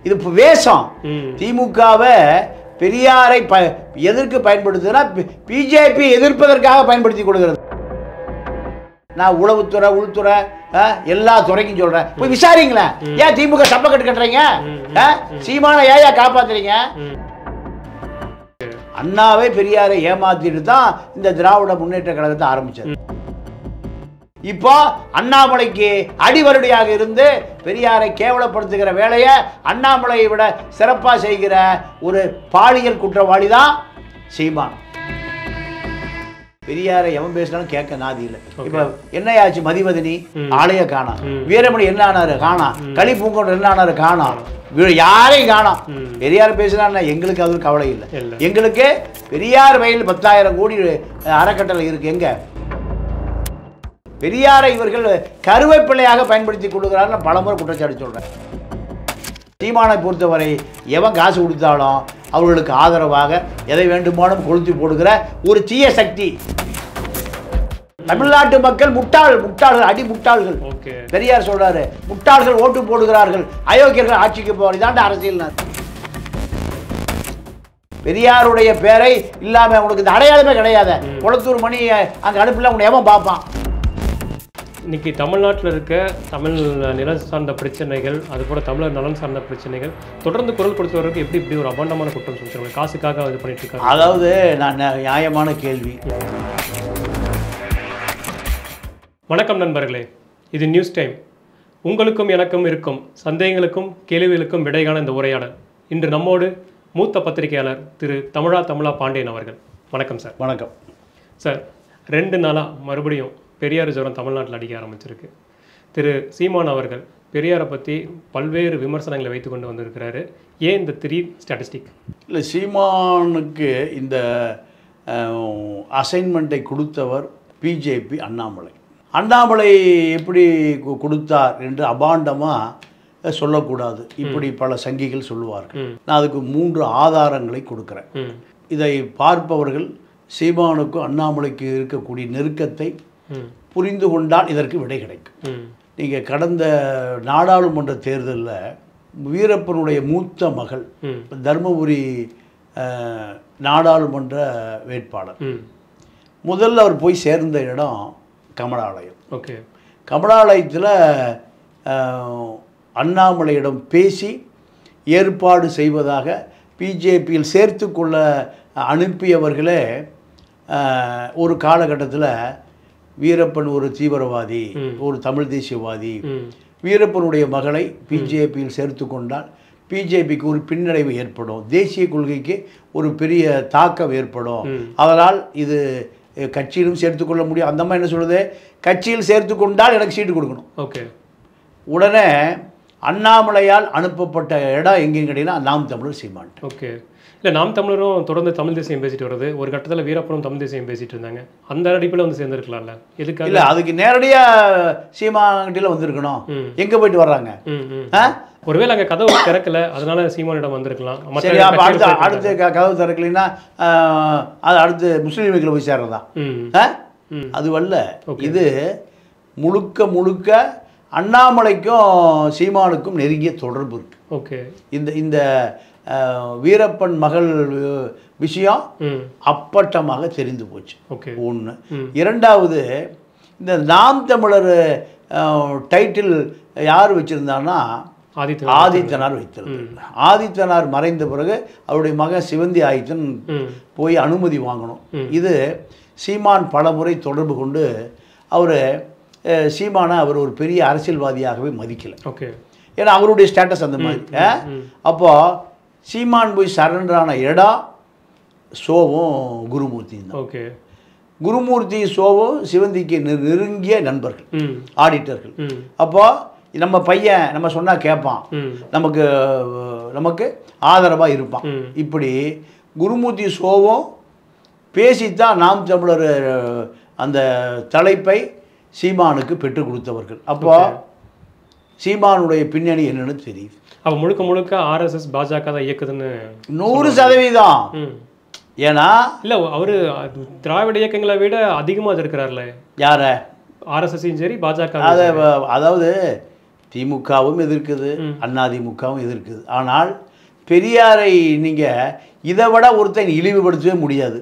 இது வேஷம். திமுகவை பெரியாரை எதற்கு பயன்படுத்துதுன்னா பிஜேபி எதிர்ப்பதற்காக பயன்படுத்தி கொடுக்கிறது. நான் உளவுத்துறை உள்துறை எல்லா துறைக்கும் சொல்றேன், போய் விசாரிங்களேன். ஏன் திமுக சப்ப கட்டு கட்டுறீங்க? சீமான ஏயா காப்பாத்துறீங்க? அண்ணாவை பெரியாரை ஏமாத்திட்டு தான் இந்த திராவிட முன்னேற்ற கழகத்தை ஆரம்பிச்சது. இப்போ அண்ணாமலைக்கு அடிவருடியாக இருந்து பெரியாரை கேவலப்படுத்துகிற வேலையை அண்ணாமலையை விட சிறப்பா செய்கிற ஒரு பாலியல் குற்றவாளி தான் சீமான். பெரியாரை எவன் பேசினாலும் கேட்க நாதி இல்லை. இப்ப என்னையாச்சு மதிவதனி ஆலய காணாம், வீரமணி என்ன ஆனாரு காணாம், களி பூங்கொண்டு என்ன ஆனாரு காணாம், யாரையும் காணாம். பெரியார் பேசினா எங்களுக்கு அது கவலை இல்லை. எங்களுக்கு பெரியார் வயல் 10,000 கோடி அறக்கட்டளை இருக்கு. எங்க பெரியாரை இவர்கள் கருவேப்பிள்ளையாக பயன்படுத்தி கொடுக்கிறார்கள் பலமுறை குற்றச்சாட்டு சொல்றேன். சீமானை பொறுத்தவரை எவன் காசு கொடுத்தாலும் அவர்களுக்கு ஆதரவாக எதை வேண்டுமானும் கொளுத்தி போடுகிற ஒரு தீய சக்தி. தமிழ்நாட்டு மக்கள் முட்டாள்கள், அடி முட்டாள்கள். பெரியார் சொல்றாரு, முட்டாள்கள் ஓட்டு போடுகிறார்கள், அயோக்கியர்கள் ஆட்சிக்கு போவார். இதாண்ட அரசியல். பெரியாருடைய பேரை இல்லாம உனக்கு இந்த அடையாளமே கிடையாது. குளத்தூர் மணி அங்க அனுப்பல, உன்னை எவன் பார்ப்பான்? இன்னைக்கு தமிழ்நாட்டில் இருக்க தமிழ் நிலம் சார்ந்த பிரச்சனைகள், அதுபோல் தமிழர் நலன் சார்ந்த பிரச்சனைகள் தொடர்ந்து குரல் கொடுத்தவருக்கு இப்படி ஒரு அபாண்டமான குற்றம் சொல்லிட்டாங்க. காசுக்காக இது பண்ணிட்டு இருக்காங்க. அதாவது நான் நியாயமான கேள்வி. வணக்கம் நண்பர்களே, இது நியூஸ் டைம். உங்களுக்கும் எனக்கும் இருக்கும் சந்தேகங்களுக்கும் கேள்விகளுக்கும் விடைகான இந்த உரையாடல். இன்று நம்மோடு மூத்த பத்திரிகையாளர் திரு தமிழா பாண்டியன் அவர்கள். வணக்கம் சார். வணக்கம் சார். 2 நாளாக மறுபடியும் பெரியார் ஜுரம் தமிழ்நாட்டில் அடிக்க ஆரம்பிச்சிருக்கு. திரு சீமான் அவர்கள் பெரியாரை பற்றி பல்வேறு விமர்சனங்களை வைத்து கொண்டு வந்திருக்கிறாரு. ஏன் இந்த 3 ஸ்டாட்டிஸ்டிக்? இல்லை, சீமானுக்கு இந்த அசைன்மெண்ட்டை கொடுத்தவர் பிஜேபி அண்ணாமலை எப்படி கொடுத்தார் என்று அபாண்டமாக சொல்லக்கூடாது. இப்படி பல சங்கிகள் சொல்லுவார்கள். நான் அதுக்கு 3 ஆதாரங்களை கொடுக்குறேன். இதை பார்ப்பவர்கள் சீமானுக்கும் அண்ணாமலைக்கு இருக்கக்கூடிய நெருக்கத்தை புரிந்து கொண்டால் இதற்கு விடை கிடைக்கும். நீங்கள் கடந்த நாடாளுமன்ற தேர்தலில் வீரப்பனுடைய மூத்த மகள் தர்மபுரி நாடாளுமன்ற வேட்பாளர், முதல்ல அவர் போய் சேர்ந்த இடம் கமலாலயம். கமலாலயத்தில் அண்ணாமலையிடம் பேசி ஏற்பாடு செய்வதாக பிஜேபியில் சேர்த்து கொள்ள அனுப்பியவர்களே ஒரு காலகட்டத்தில் வீரப்பன் ஒரு தீவிரவாதி, ஒரு தமிழ் தேசியவாதி, வீரப்பனுடைய மகளை பிஜேபியில் சேர்த்து கொண்டால் பிஜேபிக்கு ஒரு பின்னடைவு ஏற்படும், தேசிய கொள்கைக்கு ஒரு பெரிய தாக்கம் ஏற்படும், அதனால் இது கட்சியிலும் சேர்த்துக்கொள்ள முடியும். அந்த மாதிரி என்ன சொல்லுது, கட்சியில் சேர்த்து கொண்டால் எனக்கு சீட்டு கொடுக்கணும். உடனே அண்ணாமலையால் அனுப்பப்பட்ட இடம் எங்கேன்னு கேட்டீங்கன்னா நாம் தமிழர் சீமான். இல்லை, நாம் தமிழரும் தொடர்ந்து தமிழ் தேசியம் பேசிட்டு வருது. ஒரு கட்டத்தில் வீரப்பனும் தமிழ் தேசியம் பேசிட்டு இருந்தாங்க. அந்த அடிப்பில் வந்து சேர்ந்துருக்கலாம்ல. எதுக்காக? இல்லை, அதுக்கு நேரடியாக சீமான்கிட்ட வந்திருக்கணும். எங்கே போயிட்டு வர்றாங்க? ஒருவேளை அங்கே கதவு திறக்கல, அதனால சீமானிடம் வந்திருக்கலாம். சரி, அப்போ அடுத்து கதவு திறக்கலைன்னா அது அடுத்து முஸ்லீம்களை போய் சேர்றதா? அதுவல்ல. இது முழுக்க அண்ணாமலைக்கும் சீமானுக்கும் நெருங்கிய தொடர்பு இருக்கு. இந்த வீரப்பன் மகள் விஷயம் அப்பட்டமாக தெரிந்து போச்சு. ஒன்று. இரண்டாவது, இந்த நாம் தமிழர் டைட்டில் யார் வச்சிருந்தான்னா ஆதித்தனார் வைத்திருந்தார். ஆதித்தனார் மறைந்த பிறகு அவருடைய மகன் சிவந்தி ஆதித்தன் போய் அனுமதி வாங்கணும். இது சீமான் பல முறை தொடர்பு கொண்டு சீமானை அவர் ஒரு பெரிய அரசியல்வாதியாகவே மதிக்கலை. ஏன்னா அவருடைய ஸ்டேட்டஸ் அந்த மாதிரி. அப்போ சீமான் போய் சரண்டரான இடம் சோவும் குருமூர்த்தியும் தான். குருமூர்த்தி சோவும் சிவந்திக்கு நெருங்கிய நண்பர்கள், ஆடிட்டர்கள். அப்போ நம்ம பையன் நம்ம சொன்னால் கேட்பான், நமக்கு ஆதரவாக இருப்பான். இப்படி குருமூர்த்தி சோவும் பேசித்தான் நாம் தமிழர் அந்த தலைப்பை சீமானுக்கு பெற்றுக் கொடுத்தவர்கள். அப்போ சீமானுடைய பின்னணி என்னன்னு தெரியுது. அப்போ முழுக்க RSS பாஜக தான் இயக்குதுன்னு 100%. ஏன்னா இல்லை, அவரு திராவிட இயக்கங்களை விட அதிகமாக இருக்கிறார்ல. யார? RSSையும் சரி பாஜக. அதாவது திமுகவும் எதிர்க்குது, அதிமுகவும் எதிர்க்குது. ஆனால் பெரியாரை நீங்கள் இதை விட ஒருத்தன் இழிவுபடுத்தவே முடியாது.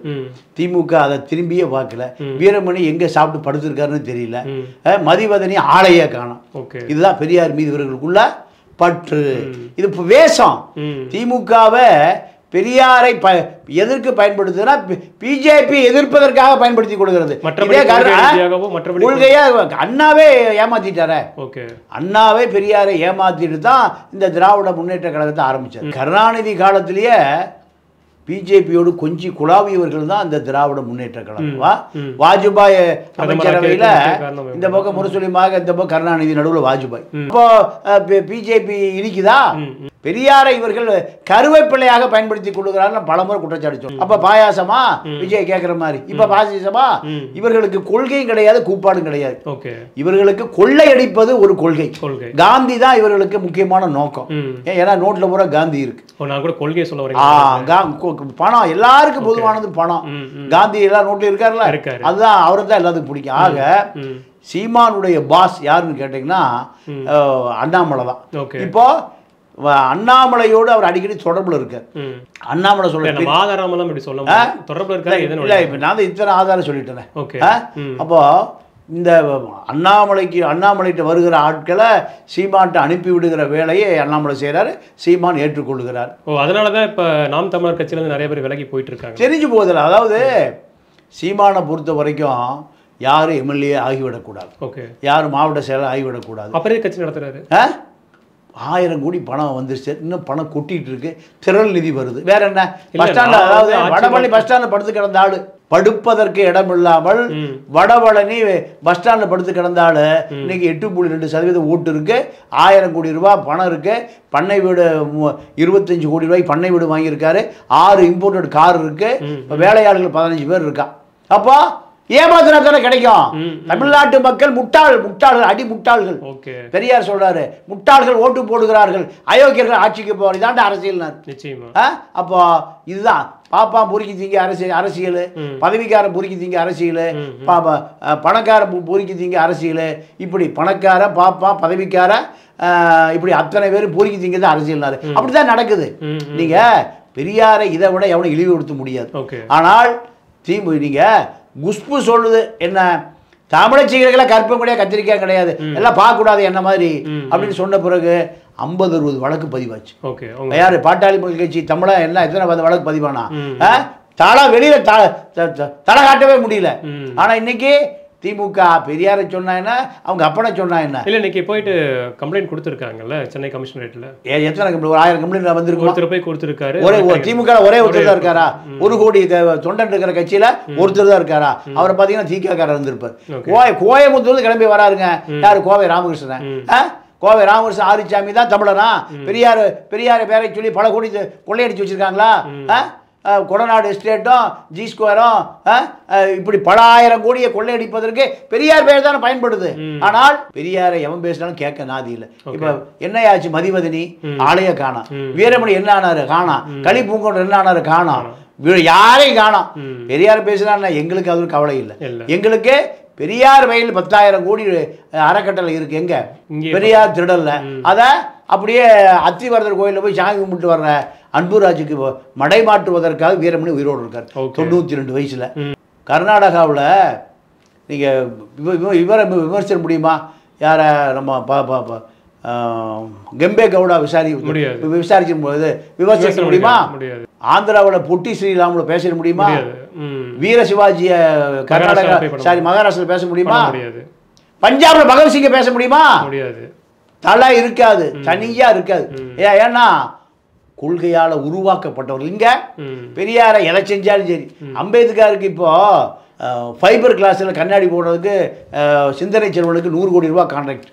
திமுக அதை திரும்பியே பார்க்கல. வீரமணி எங்கே சாப்பிட்டு படுத்திருக்காருன்னு தெரியல. மதிவதனி ஆளையே காணும். இதுதான் பெரியார் மீது இவர்களுக்குள்ள பற்று. இது வேஷம். திமுகவை பெரியாரை எதற்கு பயன்படுத்துதுன்னா பிஜேபி எதிர்ப்பதற்காக பயன்படுத்தி கொடுக்கிறது. கொள்கையா அண்ணாவே ஏமாத்திட்டார. அண்ணாவே பெரியாரை ஏமாத்திட்டு தான் இந்த திராவிட முன்னேற்ற கழகத்தை ஆரம்பிச்சார். கருணாநிதி காலத்திலேயே பிஜேபியோடு கொஞ்சி குழாவியவர்கள் தான் இந்த திராவிட முன்னேற்ற கழகம். வாஜ்பாய் அமைச்சரவையில் இந்த பக்கம் முரசொலிமாக, இந்த பக்கம் கருணாநிதி, நடுவில் வாஜ்பாய். இப்போ பிஜேபி இனிக்குதா? பெரியாரை இவர்கள் கருவேப்பிள்ளையாக பயன்படுத்தி கொள்கிறார்கள் பலமுறை குற்றச்சாட்டு. அப்ப பாயாசமா விஜய் கேட்கிற மாதிரி, இப்ப பாசிசமா? இவர்களுக்கு கொள்கையும் கிடையாது, கூப்பாடும் கிடையாது. இவர்களுக்கு கொள்ளையடிப்பது ஒரு கொள்கை. காந்தி தான் இவர்களுக்கு முக்கியமான நோக்கம். ஏன்னா நோட்ல பூரா காந்தி இருக்கு. பணம் எல்லாருக்கும் பொதுவானது பணம். காந்தி எல்லா நோட்லயும் இருக்காருல்ல, அதுதான் அவரை தான் எல்லாத்துக்கும் பிடிக்கும். ஆக சீமானுடைய பாஸ் யாருன்னு கேட்டீங்கன்னா அண்ணாமலை தான். இப்போ அண்ணாமலையோடு அவர் அடிக்கடி தொடர்புல இருக்கார். அண்ணாமலை சொல்ல நான் இத்தனை ஆதாரம் சொல்லிட்டேன். அப்போ இந்த அண்ணாமலைகிட்ட வருகிற ஆட்களை சீமான்ட்ட அனுப்பி விடுகிற வேலையை அண்ணாமலை செய்கிறாரு, சீமான் ஏற்றுக்கொள்கிறார். அதனாலதான் இப்ப நாம் தமிழர் கட்சியில நிறைய பேர் விலகி போயிட்டு இருக்காங்க. தெரிஞ்சு போதில்லை. அதாவது சீமானை பொறுத்த வரைக்கும் யாரும் எம்எல்ஏ ஆகிவிடக்கூடாது, யாரும் மாவட்ட செயலர் ஆகிவிடக்கூடாது. அப்புறம் கட்சி நடத்துறாரு. 1000 கோடி பணம் வந்துருச்சு, இன்னும் பணம் கொட்டிட்டு இருக்கு, திரள் நிதி வருது. வேற என்ன? பஸ் ஸ்டாண்ட், அதாவது வடபழனி பஸ் ஸ்டாண்ட்ல படுத்து கிடந்த ஆளு, படுப்பதற்கு இடம் இல்லாமல் வடபழனி பஸ் ஸ்டாண்ட்ல படுத்து கிடந்த ஆளு இன்னைக்கு 8.2% ஓட்டு இருக்கு, 1000 கோடி ரூபாய் பணம் இருக்கு, பண்ணை வீடு 25 கோடி ரூபாய்க்கு பண்ணை வீடு வாங்கியிருக்காரு, 6 இம்போர்ட்டட் கார் இருக்கு, வேலையாளர்கள் 15 பேர் இருக்கா. அப்போ ஏமாத்தினா தானே கிடைக்கும். தமிழ்நாட்டு மக்கள் முட்டாள்கள், அடி முட்டாள்கள். பெரியார் சொல்றாரு, முட்டாள்கள் ஓட்டு போடுகிறார்கள், அயோக்கியர்கள் ஆட்சிக்கு போறது தான் அரசியல். அப்போ இதுதான் பாப்பா பொறுக்கி திங்க அரசியல், பதவிக்காரன் பொறுக்கி திங்க அரசியல், பணக்கார பொறுக்கி திங்க அரசியல். இப்படி பணக்கார, பாப்பா, பதவிக்கார, இப்படி அத்தனை பேர் பொறுக்கி திங்க தான் அரசியல்னாரு. அப்படிதான் நடக்குது. நீங்க பெரியாரை இதை விட எவனும் இழிவுபடுத்த முடியாது. ஆனால் நீங்க குஷ்பு சொல்லுது என்ன, தமிழச்சிகளை கற்பம் கிடையாது, கத்திரிக்காய் கிடையாது, எல்லாம் பார்க்கக்கூடாது என்ன மாதிரி அப்படின்னு சொன்ன பிறகு 50-60 வழக்கு பதிவாச்சு. யாரு? பாட்டாளி மக்கள் கட்சி தமிழா என்ன எத்தனை வழக்கு பதிவானா? தலை வெளியில தலை காட்டவே முடியல. ஆனா இன்னைக்கு திமுக பெரியாரை சொன்னா என்ன, அவங்க அப்பனை சொன்னா என்ன? இல்ல இன்னைக்கு போயிட்டு கம்ப்ளைண்ட் கொடுத்துருக்காங்கல்ல சென்னை கமிஷனரேட்ல. எத்தனை கம்ப்ளைண்ட்? 1000 கம்ப்ளைண்ட் வந்திருக்கு. ஒருத்தர் போய் கொடுத்துருக்காரு. திமுக ஒரே ஒருத்தர் தான் இருக்காரா? 1 கோடி தொண்டன் இருக்கிற கட்சியில ஒருத்தர் தான் இருக்காரா? அவரை பாத்தீங்கன்னா திகாக்காரர் இருந்திருப்பார். கோயம்புத்தூர்ல கிளம்பி வராருங்க. யாரு? கோவை ராமகிருஷ்ணன். கோவை ராமகிருஷ்ணன் ஆரிச்சாமி தான் தமிழனா? பெரியார பேரை சொல்லி பல கோடி கொள்ளையடிச்சு வச்சிருக்காங்களா? கொடநாடு எஸ்டேட்டும் ஜி ஸ்கொயரும் இப்படி பல 1000 கோடியை கொள்ளையடிப்பதற்கு பெரியார் பேர் தானே பயன்படுது. ஆனால் பெரியாரை எவன் பேசினாலும் கேட்க நாதி இல்லை. இப்ப என்னையாச்சு? மதிவதனி ஆலய காணாம், வீரமணி என்ன ஆனாரு காணாம், களிப்பூங்கொண்டு என்ன ஆனாரு காணாம், யாரையும் காணாம். பெரியார் பேசினா எங்களுக்கு அது கவலை இல்லை. எங்களுக்கு பெரியார் வயல் 10,000 கோடி அறக்கட்டளை இருக்கு. எங்க? பெரியார் திருடல்ல. அதை அப்படியே அத்திவரதர் கோயிலில் போய் சாமி கும்பிட்டு வர்ற அன்புராஜுக்கு மடை மாற்றுவதற்காக வீரமணி உயிரோடு இருக்கார் 92 வயசுல. கர்நாடகாவில் நீங்கள் இவரை விமர்சிக்க முடியுமா? யாரை? நம்ம கெம்பே கவுடா விசாரிக்கும் போது விமர்சிக்க முடியுமா? ஆந்திராவில் பொட்டி ஸ்ரீராமுல பேச முடியுமா? வீர சிவாஜிய கர்நாடகா மகாராஷ்டிரா பேச முடியுமா? பஞ்சாப்ல பகத்சிங்க பேச முடியுமா? தலை இருக்காது, தனியா இருக்காது. ஏன்னா கொள்கையால உருவாக்கப்பட்டவர்கள். இங்க பெரியாரை எதை செஞ்சாலும் சரி. அம்பேத்கருக்கு இப்போ ஃபைபர் கிளாஸில் கண்ணாடி போடுறதுக்கு சிந்தனை செல்வனுக்கு 100 கோடி ரூபாய் கான்ட்ராக்ட்,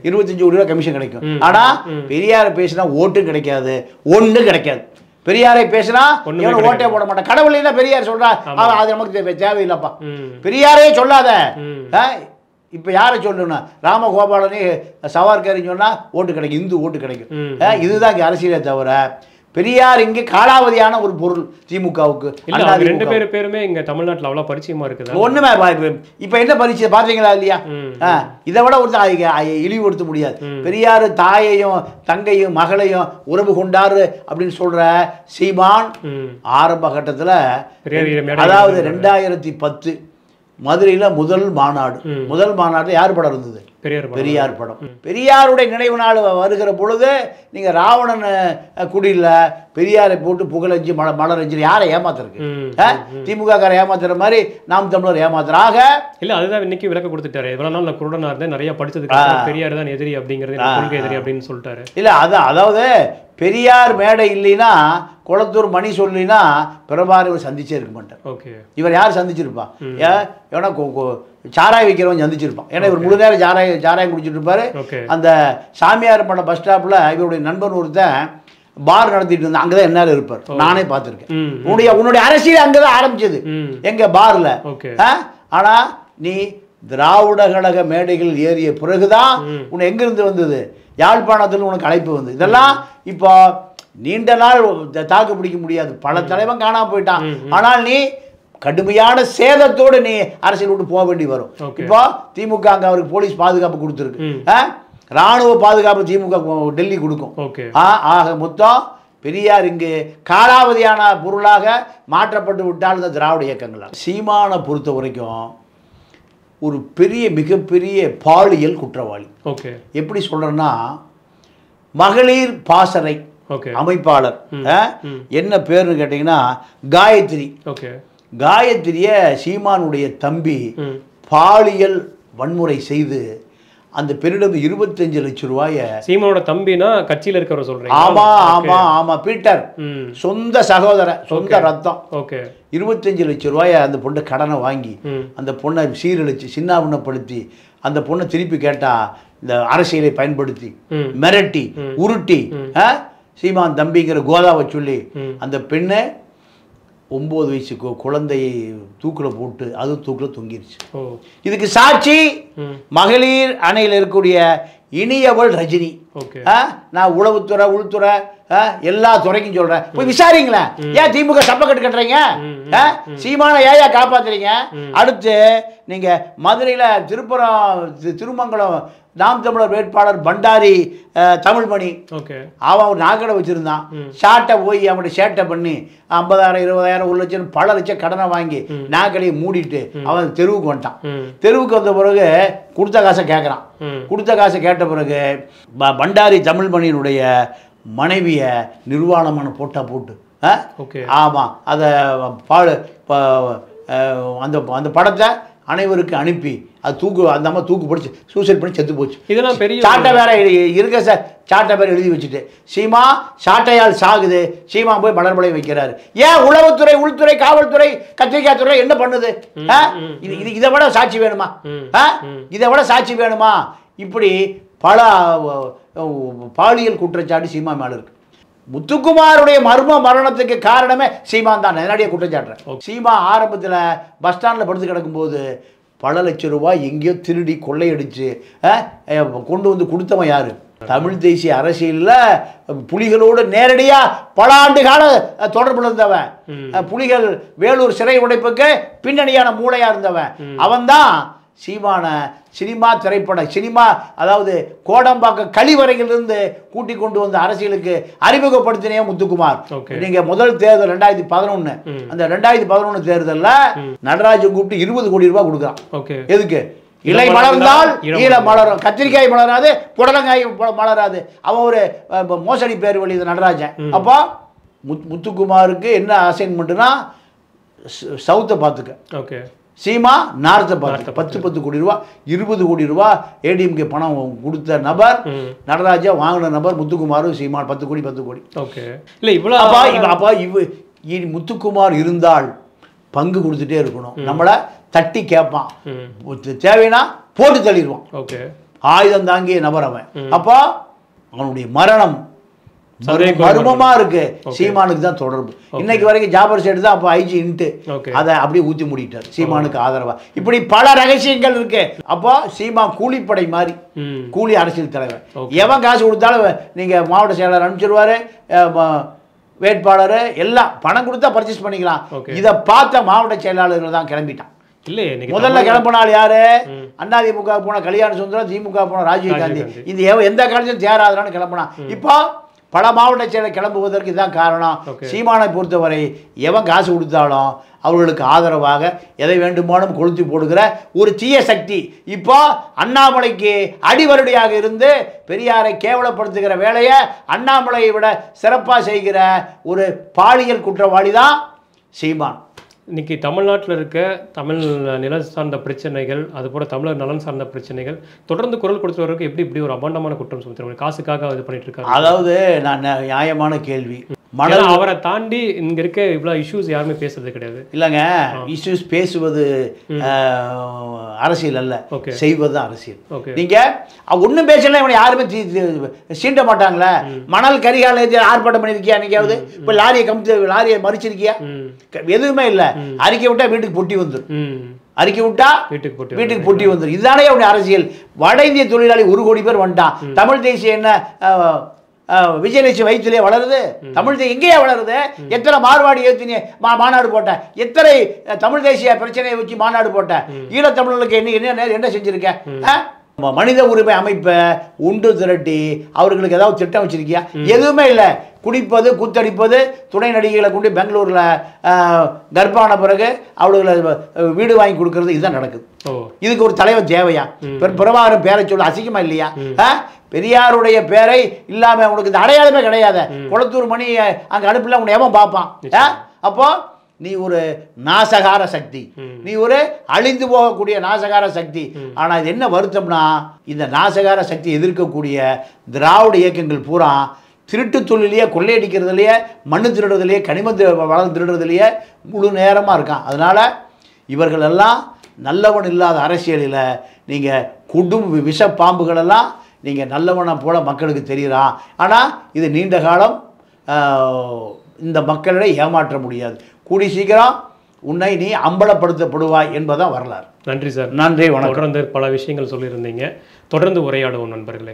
25 கோடி ரூபாய் கமிஷன் கிடைக்கும். ஆனா பெரியாரை பேசினா ஓட்டும் கிடைக்காது, ஒன்றும் கிடைக்காது. பெரியாரை பேசினா ஓட்டே போட மாட்டான். கடவுள் தான் பெரியார் சொல்றா, அது நமக்கு தேவையில்லைப்பா. பெரியாரே சொல்லாத. இப்ப யாரை சொல்லணும்னா ராமகோபாலனே சவார்கரின்னு சொன்னா ஓட்டு கிடைக்கும், இந்து ஓட்டு கிடைக்கும். இதுதான் அரசியலே தவிர பெரியார் இங்கே காலாவதியான ஒரு பொருள் திமுகவுக்கு. இல்ல அவங்க ரெண்டு பேருமே இங்க தமிழ்நாட்டுல அவ்வளவு பரிச்சயமா இருக்குது. ஒண்ணுமே இப்ப என்ன பரிச்சயம் பாத்தீங்களா இல்லையா? இதை விட ஒரு இழிவுபடுத்த முடியாது. பெரியார் தாயையும் தங்கையும் மகளையும் உறவு கொண்டாரு அப்படின்னு சொல்ற சீமான் ஆரம்ப கட்டத்துல, அதாவது 2010 மதுரையில முதல் மாநாடு யார் படம் இருந்தது? பெரியார் படம். பெரியாருடைய நினைவு நாள் வருகிற பொழுது நீங்க ராவணன் குடியில் பெரியாரை போட்டு புகழஞ்சு மலரஞ்சு யாரை ஏமாத்துருக்கு? திமுக காரை ஏமாத்துற மாதிரி நாம் தமிழர் ஏமாத்துறாங்க. இல்ல அதுதான் இன்னைக்கு விளக்க கொடுத்துட்டாரு. இவ்வளவு நாள் குருடனா இருந்தேன், நிறைய படிச்சதுக்கு பெரியார் தான் எதிரி அப்படிங்கிறது கொள்கை எதிரி அப்படின்னு சொல்லிட்டாரு. இல்ல அதாவது பெரியார் மேடை இல்லைன்னா குளத்தூர் மணி சொல்லினா பிரபாரி இவர் சந்திச்சே இருக்க மாட்டார். ஓகே, இவர் யார் சந்திச்சிருப்பா? ஏன்னா சாராய் வைக்கிறவன் சந்திச்சிருப்பான். ஏன்னா இவர் முழு நேரம் சாராயம் குடிச்சிட்டு இருப்பாரு. அந்த சாமியார் படம் பஸ் ஸ்டாப்ல இவருடைய நண்பன் ஒருத்தன் பார் நடத்திட்டு இருந்தா அங்கதான் என்ன இருப்பார். நானே பார்த்திருக்கேன். உன்னுடைய அரசியல் அங்கதான் ஆரம்பிச்சது, எங்க பார்ல. ஆனா நீ திராவிட கழக மேடைகள் ஏறிய பிறகுதான் உனக்கு எங்க இருந்து வந்தது? யாழ்ப்பாணத்தில் உனக்கு அழைப்பு வந்து. இதெல்லாம் இப்போ நீண்ட நாள் தாக்கு பிடிக்க முடியாது. பல தலைவன் காணாம போயிட்டான். ஆனால் நீ கடுமையான சேதத்தோடு நீ அரசியல் விட்டு போக வேண்டி வரும். இப்போ திமுக அங்க அவருக்கு போலீஸ் பாதுகாப்பு கொடுத்துருக்கு, ராணுவ பாதுகாப்பு திமுக டெல்லி கொடுக்கும். ஆக மொத்தம் பெரியார் இங்கு காலாவதியான பொருளாக மாற்றப்பட்டு விட்டால் இந்த திராவிட இயக்கங்கள். சீமானை பொறுத்த வரைக்கும் ஒரு மிகப்பெரிய பாலியல் குற்றவாளி. எப்படி சொல்றேன்னா, மகளிர் பாசறை அமைப்பாளர். என்ன பேருன்னு கேட்டீங்கன்னா காயத்ரி. காயத்ரிய சீமானுடைய தம்பி பாலியல் வன்முறை செய்து அந்த பெண்ணிடம் 25 லட்சம் ரூபாய. சீமானோட தம்பினா கட்சியில் இருக்கிறவர் சொல்றீங்க? ஆமா ஆமா ஆமா, பீட்டர் சொந்த சகோதரன், சொந்த ரத்தம். 25 லட்சம் ரூபாய அந்த பொண்ணை கடனை வாங்கி அந்த பொண்ணை சீரழிச்சு சின்னாபின்னப்படுத்தி அந்த பொண்ணை திருப்பி கேட்டா இந்த அரசியலை பயன்படுத்தி மிரட்டி உருட்டி சீமான் தம்பிங்கிற கோதாவை சொல்லி அந்த பெண்ணை 9 வயசு குழந்தையை தூக்கில் போட்டு அது தூக்கில் தொங்கிருச்சு. இதுக்கு சாட்சி மகளிர் அணையில் இருக்கக்கூடிய இனியவள் ரஜினி. நான் உளவுத்துறை உள்துறை எல்லா துறைக்கும் சொல்றேன், போய் விசாரிங்களேன். ஏன் திமுக சப்பக்கட்டு கட்டுறீங்க? சீமான ஏயா காப்பாத்துறீங்க? அடுத்து நீங்க மதுரையில திருமங்கலம் நாம் தமிழர் வேட்பாளர் பண்டாரி தமிழ்மணி, அவன் ஒரு நாக்கடை வச்சிருந்தான். ஷாட்டை போய் அவனுடைய சேட்டை பண்ணி 50,000 20,000 1 லட்சம் பல லட்சம் கடனை வாங்கி நாக்கடையை மூடிட்டு அவன் தெருவுக்கு வந்துட்டான். தெருவுக்கு வந்த பிறகு கொடுத்த காசை கேட்குறான். கொடுத்த காசை கேட்ட பிறகு பண்டாரி தமிழ்மணியினுடைய மனைவிய நிர்வாணமான போட்டு ஆமாம் அதை அந்த படத்தை அனைவருக்கு அனுப்பி அது அந்த அம்மா தூக்கு பிடிச்சி சூசைட் பண்ணி செத்து போச்சு. இதெல்லாம் பெரிய சாட்டை வேற இருக்க சார். சாட்டை வேற எழுதி வச்சுட்டு சீமா சாட்டையால் சாகுது, சீமா போய் மலர்மலை வைக்கிறாரு. ஏன் உளவுத்துறை உள்துறை காவல்துறை கத்திரிக்காய் துறை என்ன பண்ணுது? இதை விட சாட்சி வேணுமா? இதை விட சாட்சி வேணுமா? இப்படி பல பாலியல் குற்றச்சாட்டு சீமா மேல இருக்கு. முத்துக்குமாருடைய மரணத்துக்கு காரணமே சீமான் தான். நேரடியாக குற்றச்சாட்டுறேன். சீமா ஆரம்பத்தில் பஸ் ஸ்டாண்டில் படுத்து கிடக்கும்போது பல லட்சம் ரூபாய் எங்கேயோ திருடி கொள்ளையடிச்சு கொண்டு வந்து கொடுத்தவன் யாரு? தமிழ் தேசிய அரசியலில் புலிகளோடு நேரடியாக பல ஆண்டு கால தொடர்பு இருந்தவன். புலிகள் வேலூர் சிறை உடைப்புக்கு பின்னணியான மூளையா இருந்தவன் அவன்தான் சீமான சினிமா அதாவது கோடம்பாக்கம் கழிவறையிலிருந்து கூட்டிக் கொண்டு வந்த அரசியலுக்கு அறிமுகப்படுத்தினே முத்துக்குமார். நீங்க முதல் தேர்தல் 2011, அந்த 2011 தேர்தலில் நடராஜன் கூப்பிட்டு 20 கோடி ரூபாய் கொடுக்குறான். எதுக்கு? இலை மலர்ந்தால் ஈழ மலரும், கத்திரிக்காய் மலராது புடலங்காய் மலராது. அவன் ஒரு மோசடி பேர் வழி நடராஜன். அப்போ முத்துக்குமாருக்கு என்ன அசைன்மெண்ட்னா சவுத்தை பார்த்துக்க, சீமா நார்த்தை பார்த்து 10 கோடி ரூபா 20 கோடி ரூபா ஏடிஎம்கே பணம் கொடுத்த நபர் நடராஜா, வாங்கின நபர் முத்துக்குமார். சீமா 10 கோடி. இல்லை இவ்வளோ அப்பா முத்துக்குமார் இருந்தால் பங்கு கொடுத்துட்டே இருக்கணும். நம்மளை தட்டி கேட்பான், தேவைன்னா போட்டு தள்ளிடுவான். ஆயுதம் தாங்கிய நபர் அவன். அப்போ அவனுடைய மரணம் மர்மமா இருக்கு. சீமானுக்கு தான் தொடர்பு. இன்னைக்கு வரைக்கும் ஜாபர் சேட்டு தான் அப்போ ஐஜி இன்ட்டு அதை அப்படியே ஊற்றி மூடிட்டார் சீமானுக்கு ஆதரவா. இப்படி பல ரகசியங்கள் இருக்கு. அப்போ சீமா கூலிப்படை மாதிரி, கூலி அரசியல் தலைவர். எவன் காசு கொடுத்தாலும் நீங்க மாவட்ட செயலாளர் அனுப்பிச்சிருவாரு, வேட்பாளர் எல்லாம் பணம் கொடுத்தா பர்ச்சேஸ் பண்ணிக்கலாம். இதை பார்த்த மாவட்ட செயலாளர்கள் தான் கிளம்பிட்டான். இல்லையே முதல்ல கிளம்பினால் யாரு? அதிமுக போன கல்யாண சுந்தரம், திமுக போன ராஜீவ் காந்தி. இந்த எந்த காலத்திலும் சேராதான்னு கிளம்பினான். இப்போ பல மாவட்ட செயலர் கிளம்புவதற்கு இதுதான் காரணம். சீமானை பொறுத்தவரை எவன் காசு கொடுத்தாலும் அவர்களுக்கு ஆதரவாக எதை வேண்டுமானும் கொளுத்தி போடுகிற ஒரு தீய சக்தி இப்போ அண்ணாமலைக்கு அடிவருடியாக இருந்து பெரியாரை கேவலப்படுத்துகிற வேலையை அண்ணாமலையை விட சிறப்பாக செய்கிற ஒரு பாலியல் குற்றவாளி தான் சீமான். இன்னைக்கு தமிழ்நாட்டில் இருக்க தமிழ் நிலம் சார்ந்த பிரச்சனைகள், அதுபோல் தமிழர் நலன் சார்ந்த பிரச்சனைகள் தொடர்ந்து குரல் கொடுத்தவருக்கு எப்படி இப்படி ஒரு அபாண்டமான குற்றம் சுமத்துறாங்க? காசுக்காக இது பண்ணிட்டு இருக்காங்க. அதாவது நான் நியாயமான கேள்வி. அவரை தாண்டி இங்க இருக்க இவ்வளவு இஷ்யூஸ் யாருமே பேசுறது கிடையாது. இல்லைங்க, இஷ்யூஸ் பேசுவது அரசியல் அல்ல, செய்வது அரசியல். நீங்க ஒன்றும் பேசல, இவனை யாருமே சீண்ட மாட்டாங்களே. மணல் கரிகால ஆர்ப்பாட்டம் பண்ணிருக்கியா? நீங்காவது இப்ப லாரியை மறிச்சிருக்கியா? எதுவுமே இல்லை. அறிக்கை விட்டா வீட்டுக்கு பொட்டி வந்துடும். அறிக்கை விட்டா வீட்டுக்கு பொட்டி வந்துடும். இதுதானே அவனுடைய அரசியல். வட இந்திய தொழிலாளி 1 கோடி பேர் வந்துட்டான். தமிழ் தேசியம் என்ன விஜயலட்சுமி வயிற்றுலேயே வளருது? தமிழ் எங்கேயே வளருது? எத்தனை மார்வாடி ஏற்றி மாநாடு போட்ட, எத்தனை தமிழ் தேசிய பிரச்சனையை வச்சு மாநாடு போட்ட, ஈழத்தமிழர்களுக்கு என்ன செஞ்சிருக்க? மனித உரிமை அமைப்பை ஒன்று திரட்டி அவர்களுக்கு ஏதாவது திட்டம் வச்சிருக்கியா? எதுவுமே இல்லை. குடிப்பது, கூத்தடிப்பது, துணை நடிகைகளை கொண்டு பெங்களூரில் கர்ப்பான பிறகு அவளுகளை வீடு வாங்கி கொடுக்கறது, இதுதான் நடக்குது. இதுக்கு ஒரு தலைவர் தேவையா? பிரபாகரன் பேரை சொல்ல அசிங்கமா இல்லையா? பெரியாருடைய பேரை இல்லாம உனக்கு இந்த அடையாளமே கிடையாது. குளத்தூர் மணி அங்க அனுப்பல, உன்னை எவன் பார்ப்பான்? அப்போ நீ ஒரு நாசகார சக்தி, நீ ஒரு அழிந்து போகக்கூடிய நாசகார சக்தி. ஆனா இது என்ன வருத்தம்னா, இந்த நாசகார சக்தி எதிர்க்கக்கூடிய திராவிட இயக்கங்கள் பூரா திருட்டு தொழிலையே, கொள்ளையடிக்கிறதுலையே, மண்ணு திருடுறதுலையே, கனிம வளம் திருடுறதுலையே முழு நேரமாக இருக்கான். அதனால் இவர்களெல்லாம் நல்லவன் இல்லாத அரசியலில் நீங்கள் குடும்ப விஷ பாம்புகளெல்லாம் நீங்கள் நல்லவனை போல மக்களுக்கு தெரிகிறான். ஆனால் இது நீண்ட காலம் இந்த மக்களிடையே ஏமாற்ற முடியாது. கூடி சீக்கிரம் உன்னை நீ அம்பலப்படுத்தப்படுவாய் என்பதான் வரலாறு. நன்றி சார். நன்றி, வணக்கம். தொடர்ந்து பல விஷயங்கள் சொல்லியிருந்தீங்க. தொடர்ந்து உரையாடுவோம் நண்பர்களே.